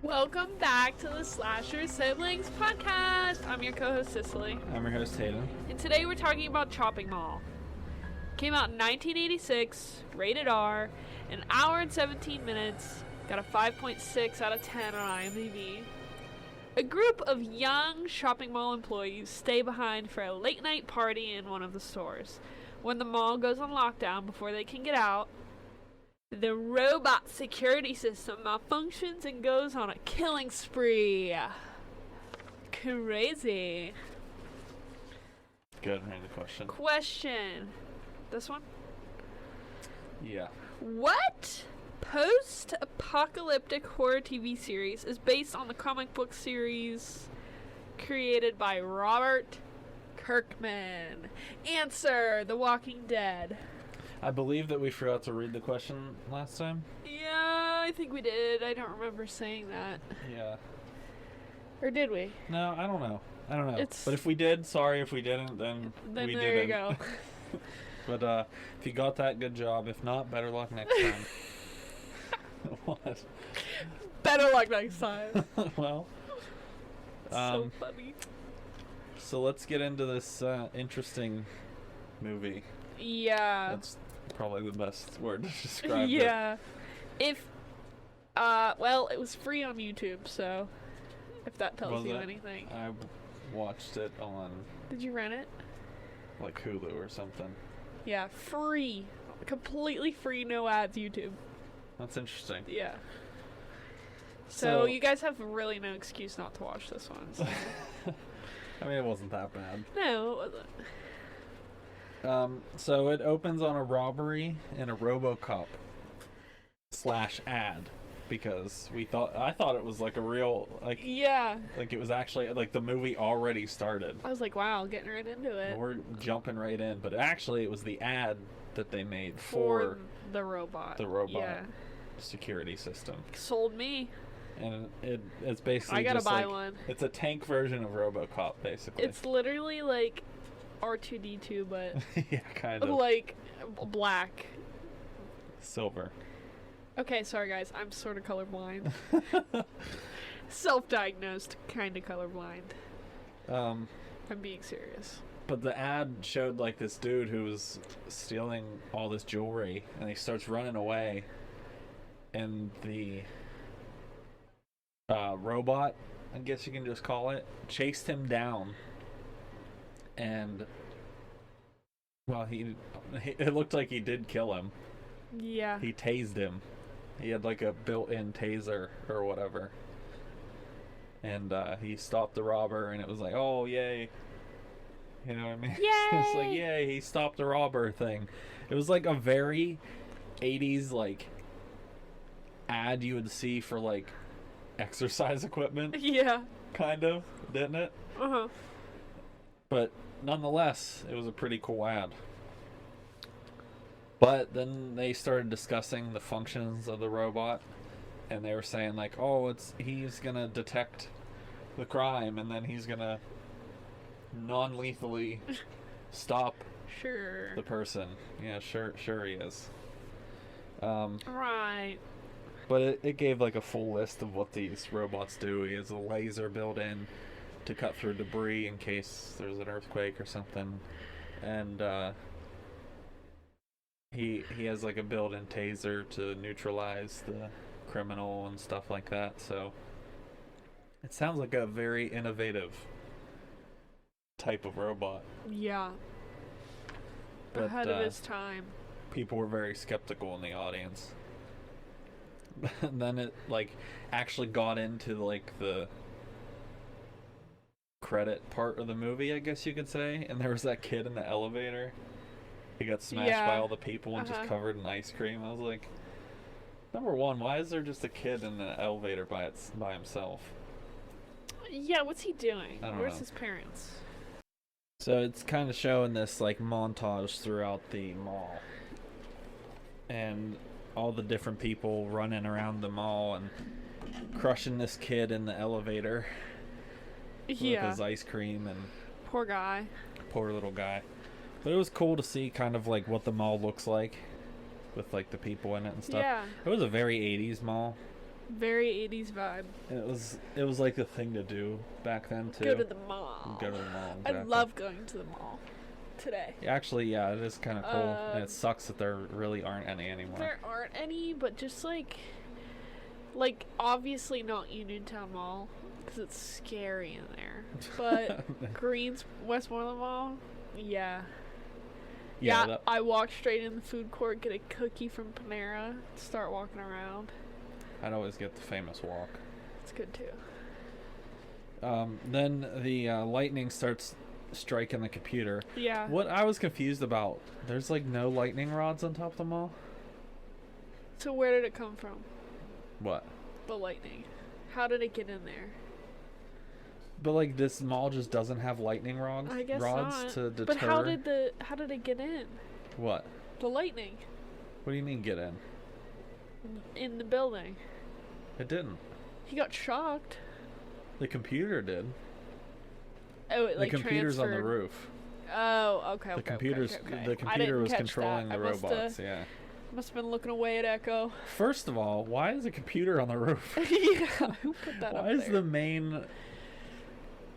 Welcome back to the Slasher Siblings podcast. I'm your co-host Cicely, I'm your host Hayden. and today we're talking about Chopping Mall. Came out in 1986, rated R, an hour and 17 minutes, got a 5.6 out of 10 on IMDb. A group of young shopping mall employees stay behind for a late night party in one of the stores. When the mall goes on lockdown before they can get out, the robot security system malfunctions and goes on a killing spree. Crazy. Good, read the question. Question. This one? Yeah. What post-apocalyptic horror TV series is based on the comic book series created by Robert Kirkman? Answer: The Walking Dead. I believe that we forgot to read the question last time. Yeah, I think we did. I don't remember saying that. Yeah. Or did we? No, I don't know. It's- But if we did, sorry. If we didn't, then Then we there didn't. you go. But if you got that, good job. If not, better luck next time. What? Better luck next time. Well. So funny. So let's get into this interesting movie. Yeah. That's probably the best word to describe it. Yeah. If well, it was free on YouTube, so if that tells Was you it? anything. I watched it on Did you rent it? like Hulu or something. Yeah, free. Completely free, no ads YouTube. That's interesting. Yeah. So you guys have really no excuse not to watch this one. So. I mean, it wasn't that bad. No, it wasn't. So it opens on a robbery in a RoboCop / ad, because I thought it was like a real Yeah. like it was actually like the movie already started. I was like, wow, getting right into it. We're jumping right in, but actually it was the ad that they made for the robot. the robot Yeah. security system, Sold me. and it's basically I gotta just buy like, one. It's a tank version of RoboCop, basically. It's literally like R2D2, but yeah, kind of like black. silver. Okay, sorry guys, I'm sort of colorblind. Self-diagnosed, kind of colorblind. I'm being serious. But the ad showed like this dude who was stealing all this jewelry, and he starts running away, and the robot, I guess you can just call it, chased him down, and well, it looked like he did kill him. Yeah. He tased him. He had like a built-in taser or whatever, and he stopped the robber, and it was like, oh yay. You know what I mean? Yay! It's like, yay, he stopped the robber thing. It was like a very 80s like ad you would see for like exercise equipment, Yeah. kind of, didn't it? Uh-huh. But nonetheless, it was a pretty cool ad. But then they started discussing the functions of the robot, and they were saying like, oh, he's gonna detect the crime, and then he's gonna non-lethally stop Sure. the person. Yeah, sure he is. Right. But it gave like a full list of what these robots do. He has a laser built in to cut through debris in case there's an earthquake or something, and he has like a built-in taser to neutralize the criminal and stuff like that. So it sounds like a very innovative type of robot. Yeah. But, Ahead of his time. people were very skeptical in the audience. And then it like actually got into like the credit part of the movie, I guess you could say, and there was that kid in the elevator. He got smashed by all the people and just covered in ice cream. I was like, number one, why is there just a kid in the elevator by himself? Yeah, what's he doing? I don't Where's know. his parents? So it's kind of showing this like montage throughout the mall, and all the different people running around the mall and crushing this kid in the elevator with his ice cream, and Poor guy. poor little guy. But it was cool to see kind of like what the mall looks like with like the people in it and stuff. Yeah. It was a very 80s mall. Very 80s vibe. And it was like the thing to do back then too. Go to the mall. Go to the mall. I Exactly. love going to the mall today. Actually, yeah, it is kind of cool, and it sucks that there really aren't any anymore. There aren't any, but just like obviously not Uniontown Mall because it's scary in there. But Westmoreland Mall, yeah. Yeah, I walked straight in the food court, get a cookie from Panera, start walking around. I'd always get the famous walk. It's good too. Then the lightning starts striking the computer. Yeah. What I was confused about, there's like no lightning rods on top of the mall? So where did it come from? What? The lightning. How did it get in there? But like this mall just doesn't have lightning rods. I guess rods not. to deter. But how did it get in? What? The lightning. What do you mean get in? In the building. It didn't. He got shocked. The computer did. Oh, it the computer's transferred. On the roof. Oh, okay. The computer's okay. the computer was controlling the robots. Yeah. Must have been looking away at Echo. First of all, why is a computer on the roof? Yeah, who put that up Why is there? the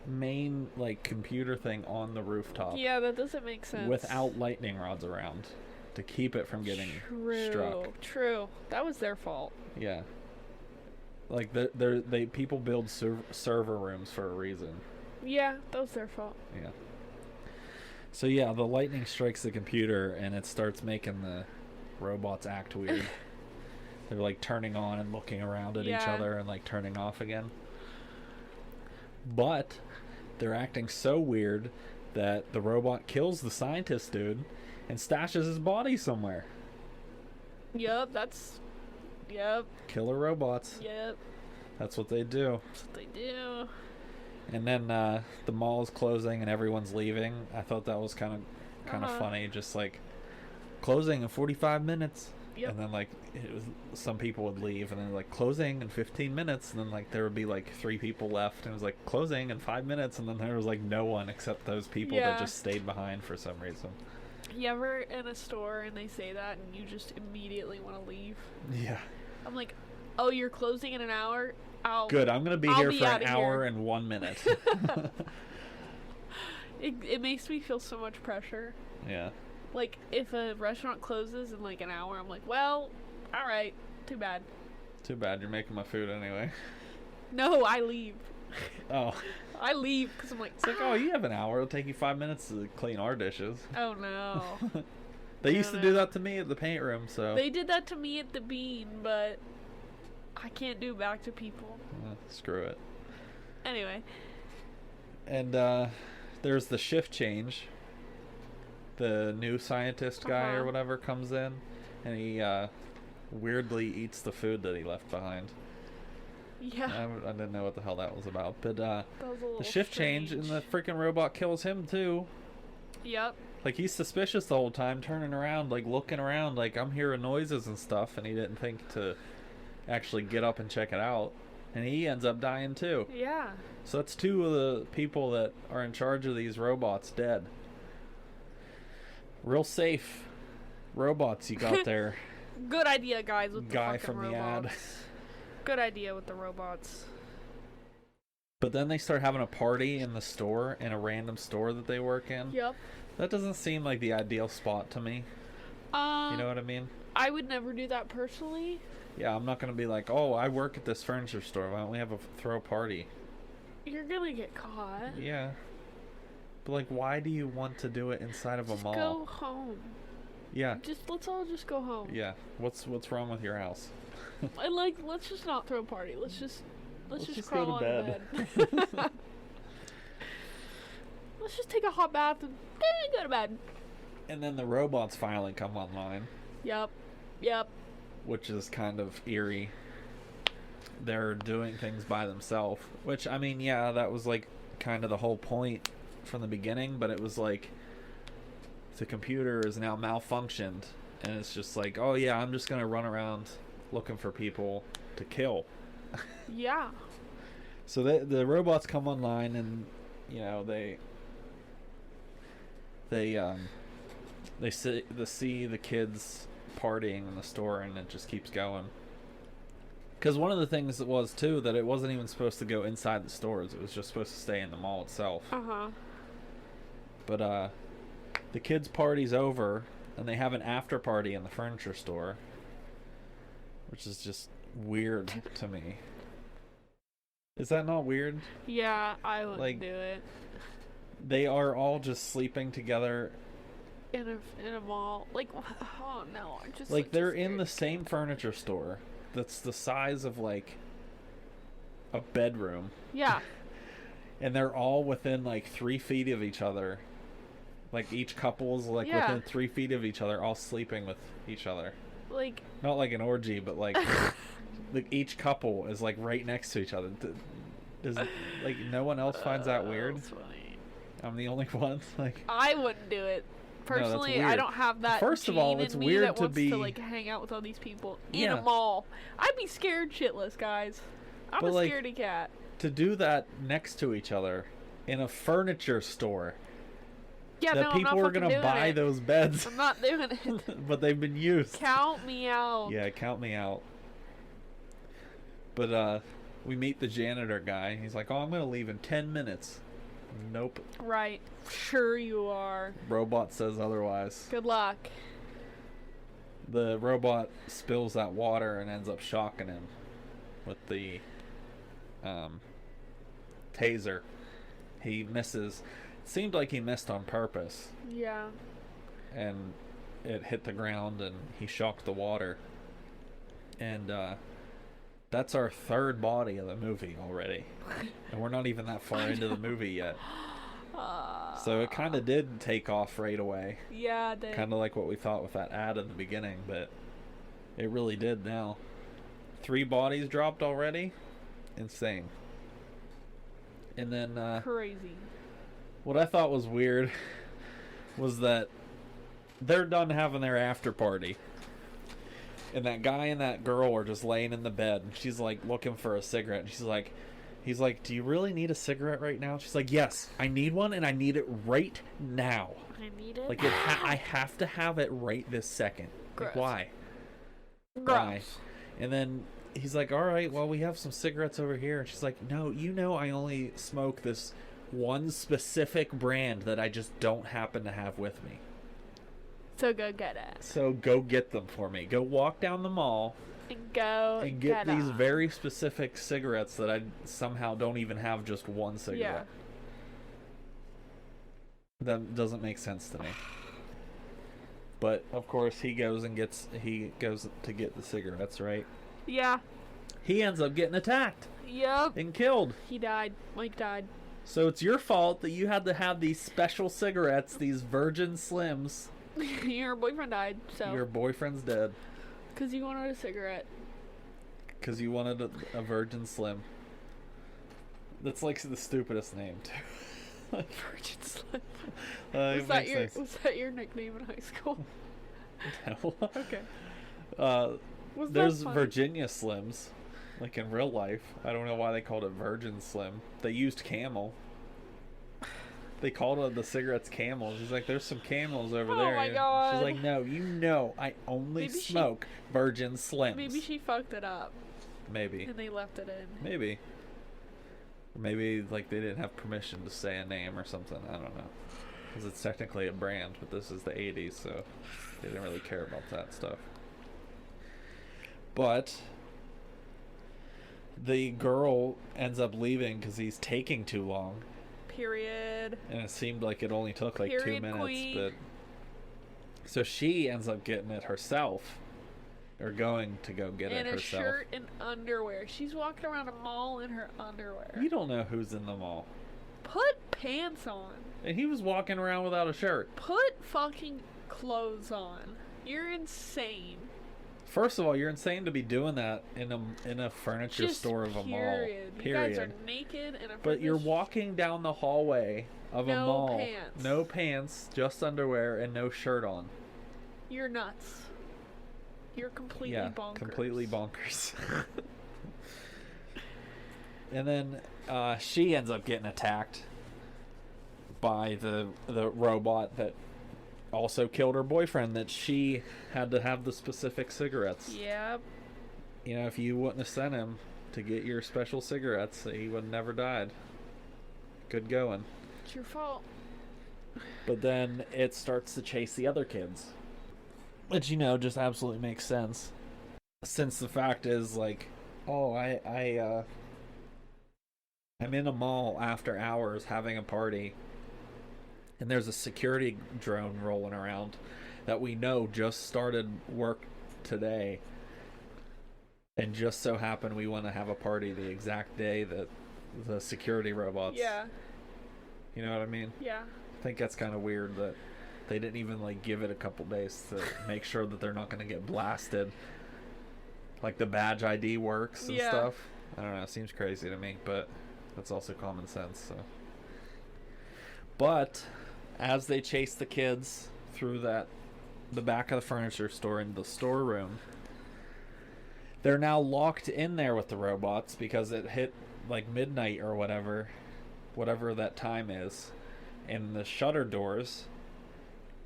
main like computer thing on the rooftop? Yeah, that doesn't make sense. Without lightning rods around to keep it from getting struck. True. That was their fault. Yeah. Like people build server rooms for a reason. Yeah, that was their fault. Yeah. So yeah, the lightning strikes the computer and it starts making the robots act weird. They're like turning on and looking around at each other and like turning off again. But they're acting so weird that the robot kills the scientist dude and stashes his body somewhere. Yep. Killer robots. Yep. That's what they do. That's what they do. And then the mall is closing and everyone's leaving. I thought that was kind of funny. Just like closing in 45 minutes. Yep. And then like some people would leave and then like closing in 15 minutes and then like there would be like 3 people left and it was like closing in 5 minutes and then there was like no one except those people that just stayed behind for some reason. You ever in a store and they say that and you just immediately want to leave? Yeah. I'm like, oh, you're closing in an hour? Good, I'm going to be here for an hour and 1 minute. It makes me feel so much pressure. Yeah. Like, if a restaurant closes in like an hour, I'm like, well, alright, too bad. Too bad, you're making my food anyway. No, I leave. Oh. I leave because I'm like, it's like, oh, you have an hour. It'll take you 5 minutes to clean our dishes. Oh, no. They used to do that to me at the paint room, so. They did that to me at the Bean, but I can't do it back to people. Screw it. Anyway. And there's the shift change. The new scientist guy or whatever comes in, and he weirdly eats the food that he left behind. Yeah. I didn't know what the hell that was about, but the shift strange. change and the freaking robot kills him too. Yep. Like he's suspicious the whole time, turning around, like looking around, like I'm hearing noises and stuff, and he didn't think to actually get up and check it out, and he ends up dying too. Yeah. So that's 2 of the people that are in charge of these robots dead. Real safe robots you got there. Good idea, guys, with the guy fucking from robots. the ad. Good idea with the robots. But then they start having a party in the store, in a random store that they work in. Yep. That doesn't seem like the ideal spot to me. You know what I mean? I would never do that personally. Yeah, I'm not going to be like, oh, I work at this furniture store. Why don't we have a throw party? You're going to get caught. Yeah. But, like, why do you want to do it inside of a mall? Go home. Yeah. Let's all just go home. Yeah. What's wrong with your house? And, like, let's just not throw a party. Let's just go crawl to on bed. bed. Let's just take a hot bath and go to bed. And then the robots finally come online. Yep. Which is kind of eerie. They're doing things by themselves. Which, I mean, yeah, that was like kind of the whole point from the beginning, but it was like the computer is now malfunctioned, and it's just like, oh yeah, I'm just going to run around looking for people to kill. Yeah. So the robots come online, and you know they see the kids partying in the store, and it just keeps going. Because one of the things that was, too, that it wasn't even supposed to go inside the stores. It was just supposed to stay in the mall itself. Uh-huh. But, the kids' party's over, and they have an after party in the furniture store. Which is just weird to me. Is that not weird? Yeah, I wouldn't Like, do it. They are all just sleeping together. In a mall. Like, oh no, I'm just Like, they're just in the scared. same furniture store that's the size of, like, a bedroom. Yeah. And they're all within, like, 3 feet of each other. Like, each couple's, like, Yeah. within 3 feet of each other, all sleeping with each other. Like, Not like an orgy, but, like, each couple is, like, right next to each other. Does, like, no one else finds that weird? that's funny. I'm the only one? Like, I wouldn't do it. that's Personally, I weird. don't have that First of all, gene it's in me weird that to wants be- to like hang out with all these people in Yeah. a mall. I'd be scared shitless, guys. I'm But, a like, scaredy cat. to do that next to each other in a furniture store, Yeah, that no, I'm not people are fucking gonna doing buy it. those beds, I'm not doing it. but they've been used. Count me out. Yeah, count me out. But we meet the janitor guy. He's like, "Oh, I'm gonna leave in 10 minutes." Nope. Right. Sure you are. Robot says otherwise. Good luck. The robot spills that water and ends up shocking him with the taser. He misses. It seemed like he missed on purpose, Yeah. and it hit the ground, and he shocked the water. And that's our third body of the movie already, and we're not even that far into the movie yet. So it kind of did take off right away. Yeah, they. Kind of like what we thought with that ad in the beginning, but it really did now. 3 bodies dropped already? Insane. And then, Crazy. what I thought was weird was that they're done having their after party. And that guy and that girl are just laying in the bed, and she's like looking for a cigarette, and he's like, "Do you really need a cigarette right now?" She's like, "Yes, I need one, and I need it right now. I need it. Like, I have to have it right this second. Like, Gross. why? Gross. Why?" And then he's like, "All right, well, we have some cigarettes over here." And she's like, "No, you know I only smoke this one specific brand that I just don't happen to have with me. So go get it. So go get them for me. Go walk down the mall And go and get these it. very specific cigarettes that I somehow don't even have just one Yeah. cigarette." That doesn't make sense to me. But of course he goes to get the cigarettes, right? Yeah. He ends up getting attacked Yep. and killed. He died. Mike died. So it's your fault that you had to have these special cigarettes, these Virgin Slims. Your boyfriend died, so. Your boyfriend's dead Because you wanted a cigarette. because you wanted a Virgin Slim. That's like the stupidest name too. Virgin Slim. It makes sense. Was that your nickname in high school? Okay. Was There's that funny? Virginia Slims, like in real life. I don't know why they called it Virgin Slim. They used Camel. They called the cigarettes Camels. He's like, "There's some Camels over Oh there." my And God. She's like, "No, you know, I only Maybe she- smoke Virgin Slims." Maybe she fucked it up Maybe. and they left it in. Maybe. Or maybe like they didn't have permission to say a name or something. I don't know. Because it's technically a brand, but this is the 80s, so they didn't really care about that stuff. But the girl ends up leaving because he's taking too long. Period. And it seemed like it only took like 2 Period, minutes. queen. But so she ends up getting it herself. Or going to go get In it a herself. shirt and underwear. She's walking around a mall in her underwear. You don't know who's in the mall. Put pants on. And he was walking around without a shirt. Put fucking clothes on. You're insane. First of all, you're insane to be doing that in a furniture Just store of a period. mall. You guys are naked in a But you're furnish- walking down the hallway of a No mall. pants. No pants, just underwear and no shirt on. You're nuts. You're completely Yeah, bonkers. completely bonkers. And then she ends up getting attacked by the robot that also killed her boyfriend, that she had to have the specific cigarettes. Yep. if you wouldn't have sent him to get your special cigarettes, he would have never died. Good going. It's your fault. But then it starts to chase the other kids. Which, just absolutely makes sense. Since the fact is, like, I'm in a mall after hours having a party, and there's a security drone rolling around that we know just started work today. And just so happened we want to have a party the exact day that the security robots. Yeah. You know what I mean? Yeah. I think that's kind of weird that they didn't even like give it a couple days to make sure that they're not going to get blasted. Like the badge ID works and stuff. I don't know. It seems crazy to me, but that's also common sense. So. But as they chase the kids through the back of the furniture store into the storeroom, they're now locked in there with the robots because it hit like midnight or whatever that time is, and the shutter doors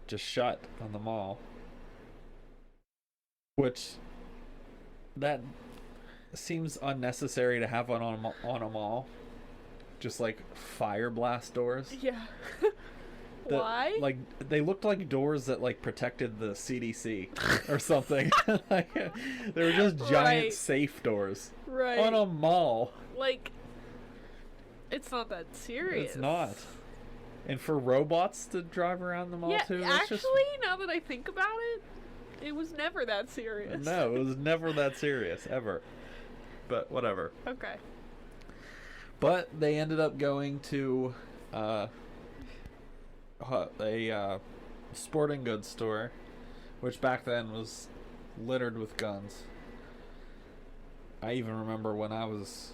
just shut on the mall, which that seems unnecessary to have on a mall, just like fire blast doors. Yeah. That, why? Like, they looked like doors that like protected the CDC or something. Like, they were just giant safe doors on a mall. Like, it's not that serious. It's not. And for robots to drive around the mall too. Actually, now that I think about it, it was never that serious. No, it was never that serious ever. But whatever. Okay. But they ended up going to a sporting goods store, which back then was littered with guns. I even remember when I was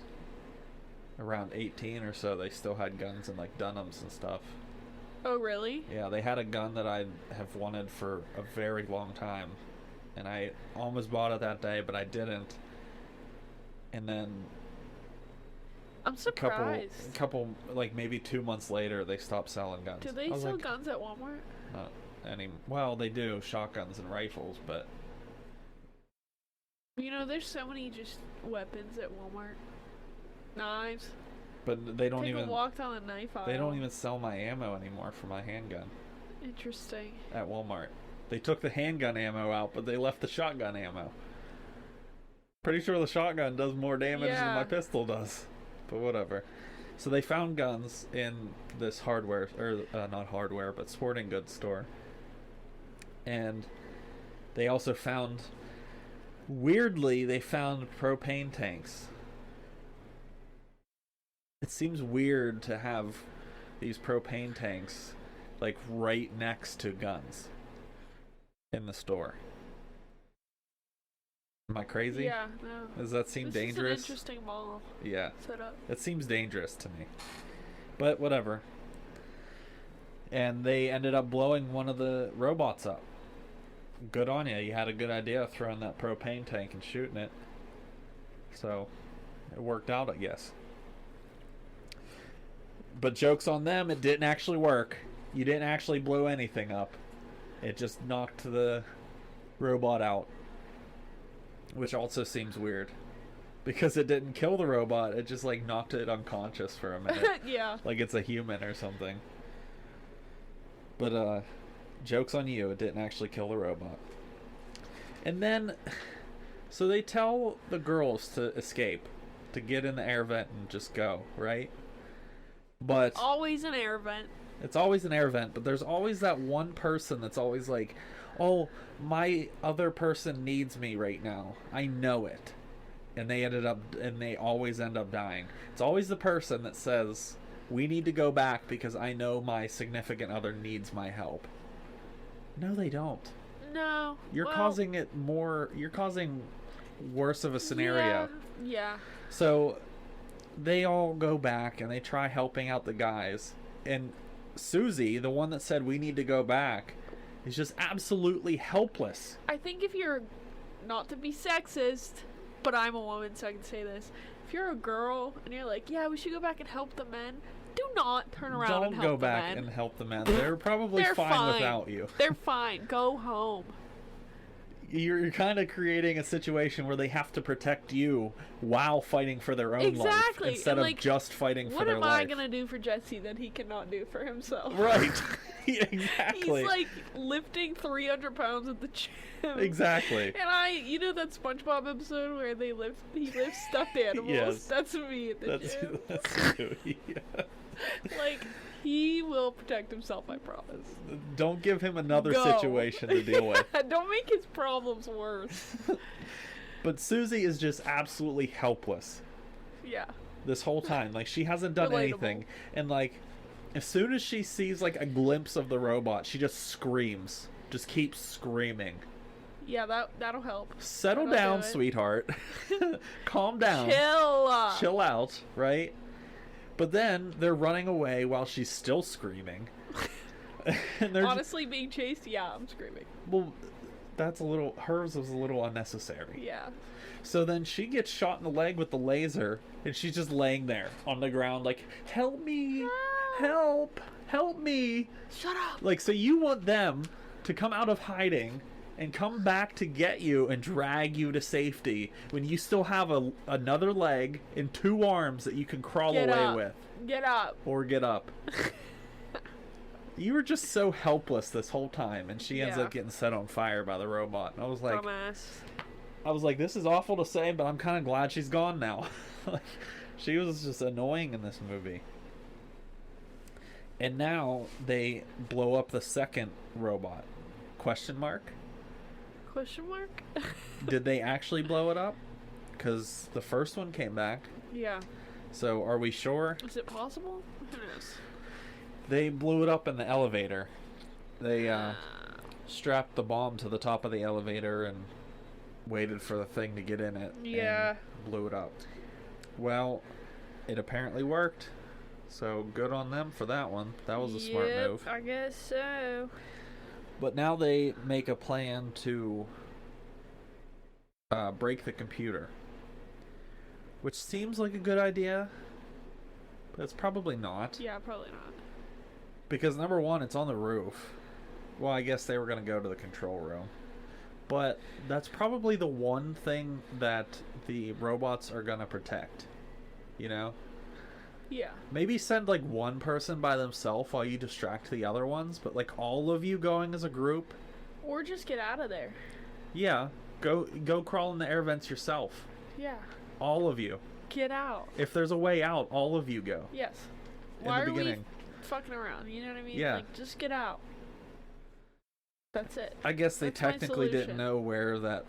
around 18 or so, they still had guns in like Dunham's and stuff. Oh, really? Yeah, they had a gun that I have wanted for a very long time, and I almost bought it that day, but I didn't. And then I'm surprised. Couple like maybe 2 months later, they stopped selling guns. Do they sell guns at Walmart? Not any. Well, they do shotguns and rifles, but there's so many just weapons at Walmart. Knives. But they don't Take even a walk down the knife aisle. They don't even sell my ammo anymore for my handgun. Interesting. At Walmart, they took the handgun ammo out, but they left the shotgun ammo. Pretty sure the shotgun does more damage than my pistol does. But whatever. So they found guns in this hardware, or not hardware, but sporting goods store. And they also found, weirdly, they found propane tanks. It seems weird to have these propane tanks like right next to guns in the store. Am I crazy? Yeah, no. Does that seem dangerous? This is an interesting mall. Yeah. Setup. It seems dangerous to me. But whatever. And they ended up blowing one of the robots up. Good on you. You had a good idea throwing that propane tank and shooting it. So, it worked out, I guess. But joke's on them, it didn't actually work. You didn't actually blow anything up. It just knocked the robot out. Which also seems weird. Because it didn't kill the robot, it just like knocked it unconscious for a minute. Yeah. Like it's a human or something. But joke's on you, it didn't actually kill the robot. And then, so they tell the girls to escape. To get in the air vent and just go, right? But always an air vent. It's always an air vent, but there's always that one person that's always like, oh, my other person needs me right now. I know it. And they always end up dying. It's always the person that says, we need to go back because I know my significant other needs my help. No, they don't. No. You're causing worse of a scenario. Yeah. So they all go back and they try helping out the guys. And Susie, the one that said we need to go back, is just absolutely helpless. I think if you're, not to be sexist, but I'm a woman so I can say this. If you're a girl and you're like, yeah, we should go back and help the men, do not turn around and help the men. Don't go back and help the men. They're probably fine without you. They're fine. Go home. you're kind of creating a situation where they have to protect you while fighting for their own Exactly. life instead And, of like, just fighting for what their am life. I gonna do for Jesse that he cannot do for himself? Right. Exactly. He's like lifting 300 pounds at the gym. Exactly. And you know that SpongeBob episode where he lifts stuffed animals? Yes. That's me at the gym. That's you. Yeah. Like, he will protect himself, I promise. Don't give him another Go. situation to deal with. Don't make his problems worse. But Susie is just absolutely helpless Yeah. this whole time. Like, she hasn't done Relatable. anything. And, like, as soon as she sees, like, a glimpse of the robot, she just screams. Just keeps screaming. Yeah, that'll help. Settle That'll down, do it. sweetheart. Calm down. Chill. Chill out, right? But then they're running away while she's still screaming. And they're Honestly, being chased, yeah, I'm screaming. well, that's a little. Hers was a little unnecessary. Yeah. So then she gets shot in the leg with the laser, and she's just laying there on the ground, like, "Help me! Help! Help me!" Shut up. Like, so you want them to come out of hiding and come back to get you and drag you to safety when you still have another leg and 2 arms that you can crawl Get away up. with Get up. or get up. You were just so helpless this whole time, and she ends Yeah. up getting set on fire by the robot. And I was like, Dumbass. this is awful to say, but I'm kind of glad she's gone now. Like, she was just annoying in this movie. And now they blow up the second robot. Question mark? Question mark? Did they actually blow it up? Because the first one came back. Yeah. So are we sure? Is it possible? Who knows? They blew it up in the elevator. They strapped the bomb to the top of the elevator and waited for the thing to get in it. Yeah. And blew it up. Well, it apparently worked. So good on them for that one. That was a smart move. I guess so. But now they make a plan to break the computer. Which seems like a good idea. But it's probably not. Yeah, probably not. Because number one, it's on the roof. Well, I guess they were going to go to the control room. But that's probably the one thing that the robots are going to protect. You know? Yeah. Maybe send like one person by themselves while you distract the other ones, but like all of you going as a group. Or just get out of there. Yeah, go crawl in the air vents yourself. Yeah. All of you. Get out. If there's a way out, all of you go. Yes. In Why the are beginning. we fucking around? You know what I mean? Yeah. Like, just get out. That's it. I guess they That's my technically didn't solution. know where that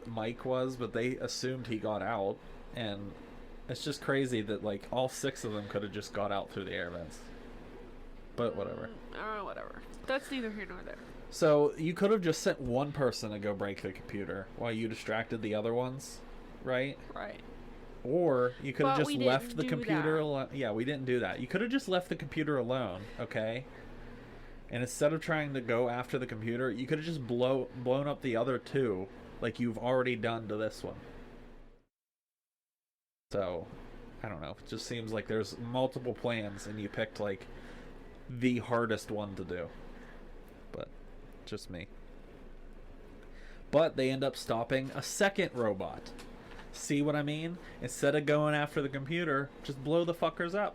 Mike was, but they assumed he got out, and it's just crazy that like all 6 of them could have just got out through the air vents. But whatever. Whatever. That's neither here nor there. So you could have just sent one person to go break the computer while you distracted the other ones, right? Right. Or you could have But just we left didn't the do computer that. alone. Yeah, we didn't do that. You could have just left the computer alone, okay? And instead of trying to go after the computer, you could have just blown up the other 2 like you've already done to this one. So, I don't know. It just seems like there's multiple plans and you picked like the hardest one to do. But just me. But they end up stopping a second robot. See what I mean? Instead of going after the computer, just blow the fuckers up.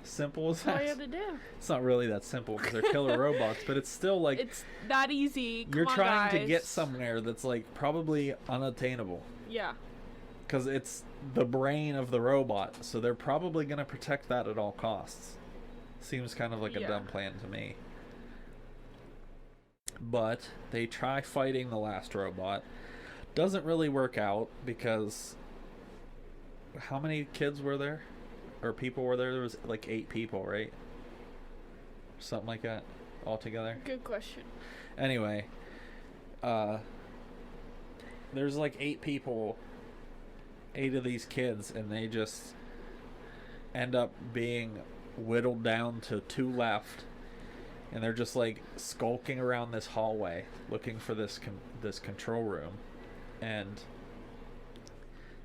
Simple as That's all that. you have to do. It's not really that simple because they're killer robots, but it's still like It's that easy. Come you're on, trying to guys. get somewhere that's like probably unattainable Yeah. because it's the brain of the robot, so they're probably going to protect that at all costs. Seems kind of like a Yeah. dumb plan to me. But they try fighting the last robot. Doesn't really work out because how many kids were there? Or people were there? There was like 8 people, right? Something like that altogether. Good question. Anyway, there's like 8 people, 8 of these kids, and they just end up being whittled down to 2 left, and they're just like skulking around this hallway looking for this control room, and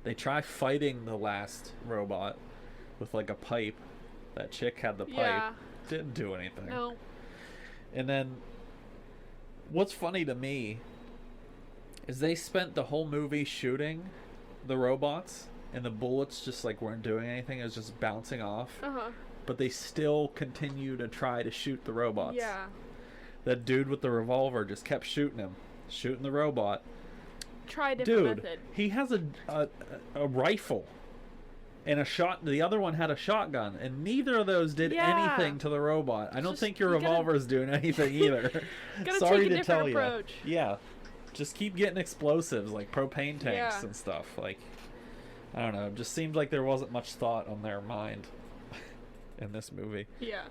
they try fighting the last robot with like a pipe. That chick had the pipe. Yeah. Didn't do anything. No. And then what's funny to me is they spent the whole movie shooting the robots, and the bullets just like weren't doing anything. It was just bouncing off. Uh-huh. But they still continue to try to shoot the robots. Yeah. That dude with the revolver just kept shooting him, shooting the robot. Try a different Dude, method. he has a rifle and a shot. The other one had a shotgun, and neither of those did Yeah. anything to the robot. I don't Just- think your you gotta- revolver's doing anything either. Gotta Sorry take a to tell different you. approach. Yeah, just keep getting explosives like propane tanks Yeah. and stuff. Like, I don't know. It just seemed like there wasn't much thought on their mind in this movie. Yeah.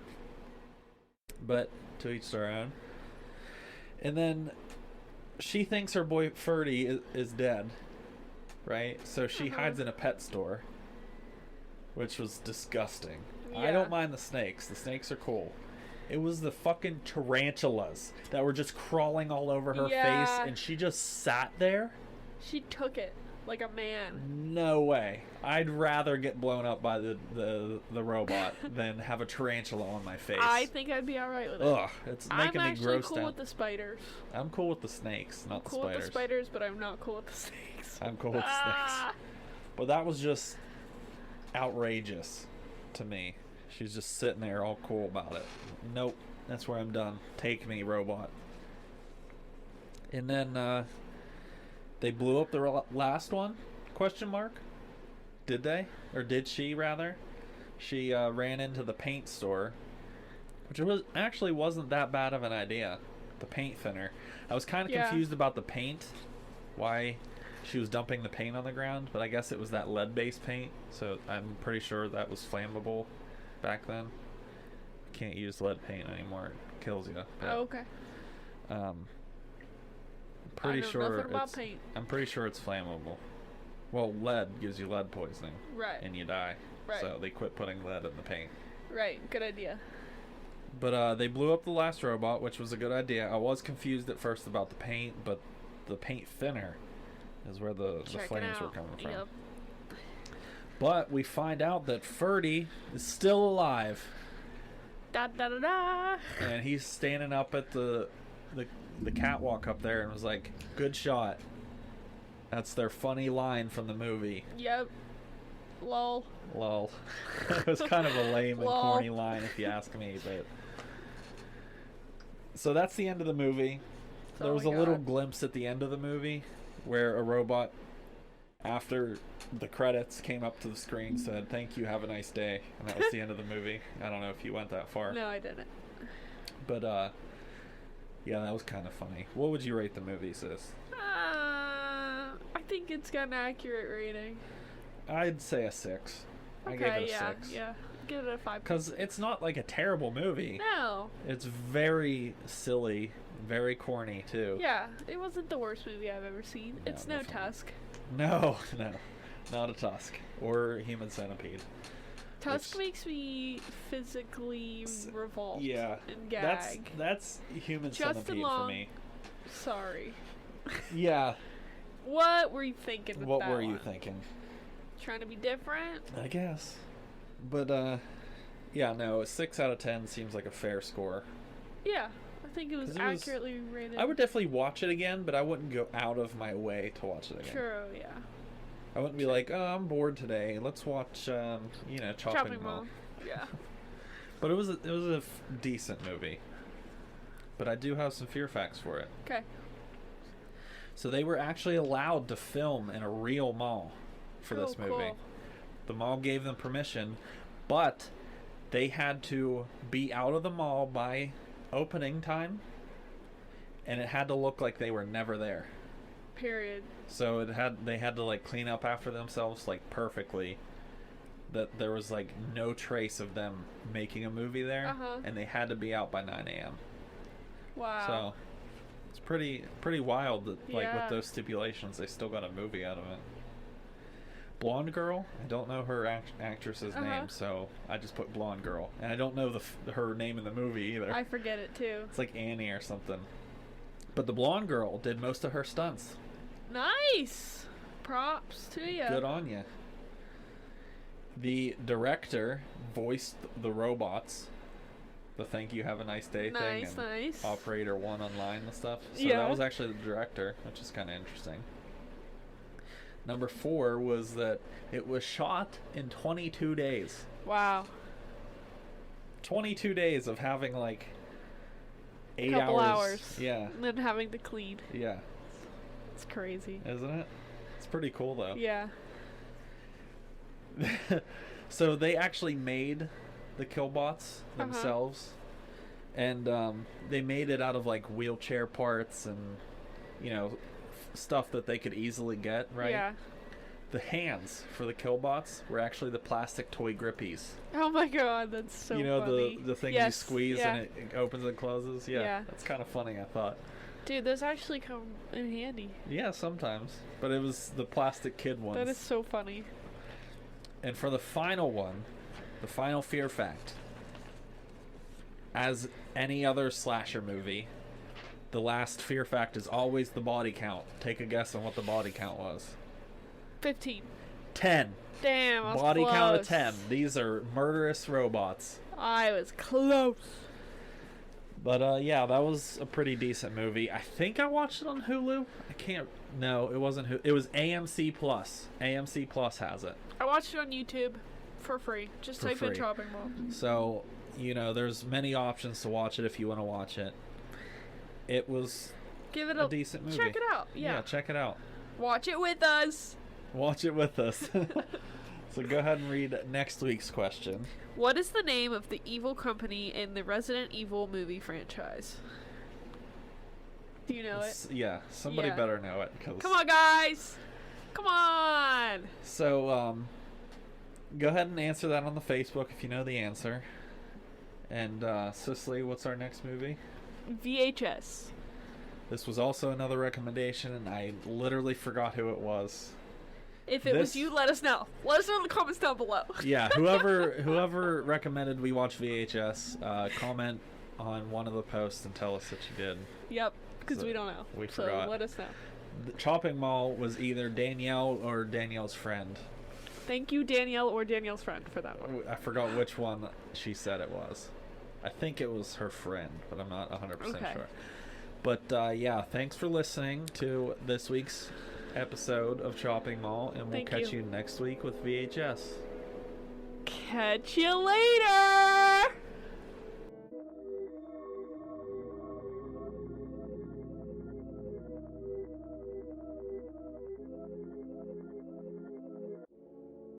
But to each their own. And then she thinks her boy Ferdy is dead, right? So she Uh-huh. hides in a pet store, which was disgusting. I Yeah. don't mind the snakes. The snakes are cool. It was the fucking tarantulas that were just crawling all over her Yeah. face, and she just sat there. She took it like a man. No way. I'd rather get blown up by the robot than have a tarantula on my face. I think I'd be alright with it. Ugh, it's I'm making me actually grossed cool out. with the spiders. I'm cool with the snakes, not Cool the with spiders. the spiders, but I'm not cool with the snakes. I'm cool with the Ah! snakes. But that was just outrageous to me. She's just sitting there all cool about it. Nope, that's where I'm done. Take me, robot. And then they blew up the last one? Question mark? Did they? Or did she, rather? She ran into the paint store, which wasn't that bad of an idea. The paint thinner. I was kind of Yeah. confused about the paint. Why she was dumping the paint on the ground, but I guess it was that lead-based paint, so I'm pretty sure that was flammable back then. Can't use lead paint anymore. It kills you. But, Oh, okay. pretty I know sure nothing about it's, paint. I'm pretty sure it's flammable. Well, lead gives you lead poisoning Right. and you die. Right. So they quit putting lead in the paint. Right. Good idea. But they blew up the last robot, which was a good idea. I was confused at first about the paint, but the paint thinner is where the Check it flames were out. coming from. Yep. But we find out that Ferdy is still alive, Da da da da. and he's standing up at the catwalk up there and was like, "Good shot." That's their funny line from the movie. Yep. Lol. Lol. It was kind of a lame and Lol. corny line if you ask me, but so that's the end of the movie. There Oh was my a little God. glimpse at the end of the movie where a robot, after the credits came up to the screen, said, "Thank you, have a nice day," and that was the end of the movie. I don't know if you went that far. No, I didn't. But yeah, that was kind of funny. What would you rate the movie, sis? I think it's got an accurate rating. I'd say a 6. I Okay, gave it a yeah, 6. yeah. Give it a 5. Because it's not like a terrible movie. No. It's very silly, very corny too. Yeah, it wasn't the worst movie I've ever seen. No, It's no definitely. Tusk. No, not a Tusk or Human Centipede. Tusk Which- makes me physically revolt Yeah, and gag. that's Human Justin Centipede Long. for me. Sorry. Yeah, What were you thinking with what that were you one? thinking? Trying to be different? I guess, but yeah, no, a 6 out of 10 seems like a fair score. Yeah, I think it was 'Cause it was- accurately rated. I would definitely watch it again, but I wouldn't go out of my way to watch it again. True, yeah. I wouldn't be like, "Oh, I'm bored today. Let's watch, Chopping Mall." Yeah. But it was a decent movie. But I do have some fear facts for it. Okay. So they were actually allowed to film in a real mall for this movie. Cool. The mall gave them permission, but they had to be out of the mall by opening time, and it had to look like they were never there. Period. So they had to like clean up after themselves like perfectly. That there was like no trace of them making a movie there, Uh-huh. and they had to be out by 9 a.m. Wow. So it's pretty wild that like Yeah. with those stipulations they still got a movie out of it. Blonde girl, I don't know her actress's Uh-huh. name, so I just put blonde girl, and I don't know her name in the movie either. I forget it too. It's like Annie or something. But the blonde girl did most of her stunts. Nice. Props to you. Good on you. The director voiced the robots, the thank you, have a nice day thing. Nice, And nice. Operator 1 online and stuff. So Yeah. that was actually the director, which is kind of interesting. Number 4 was that it was shot in 22 days. Wow. 22 days of having like 8 Couple hours. hours. Yeah. And then having to clean. Yeah. It's crazy. Isn't it? It's pretty cool though. Yeah. So they actually made the Killbots themselves, and they made it out of like wheelchair parts and stuff that they could easily get. Right. Yeah. The hands for the Killbots were actually the plastic toy grippies. Oh my god, that's so funny. The thing Yes, you squeeze yeah. and it opens and closes. Yeah. That's kind of funny, I thought. Dude, those actually come in handy. Yeah, sometimes, but it was the plastic kid ones. That is so funny. And for the final one, the final fear fact, as any other slasher movie, the last fear fact is always the body count. Take a guess on what the body count was. 15. 10. Damn, I was Body close. count of 10. These are murderous robots. I was close. But yeah, that was a pretty decent movie. I think I watched it on Hulu. I can't. No, it wasn't Hulu. It was AMC Plus. AMC Plus has it. I watched it on YouTube for free. Just For type in free. Chopping Mall. So, there's many options to watch it if you want to watch it. It was Give it a decent movie. Check it out. Yeah. Check it out. Watch it with us. Watch it with us. So go ahead and read next week's question. What is the name of the evil company in the Resident Evil movie franchise? Do you know it? Yeah, somebody Yeah. better know it. Come on, guys. Come on. So, go ahead and answer that on the Facebook if you know the answer. And, Cicely, what's our next movie? VHS. This was also another recommendation, and I literally forgot who it was. If it was This- you, let us know. Let us know in the comments down below. Yeah, whoever recommended we watch VHS, comment on one of the posts and tell us that you did. Yep, because So we don't know. we so forgot. let us know. The Chopping Mall was either Danielle or Danielle's friend. Thank you, Danielle or Danielle's friend, for that one. I forgot which one she said it was. I think it was her friend, but I'm not 100% Okay. sure. But yeah, thanks for listening to this week's episode of Chopping Mall, and we'll Thank catch you. you next week with VHS. Catch you later!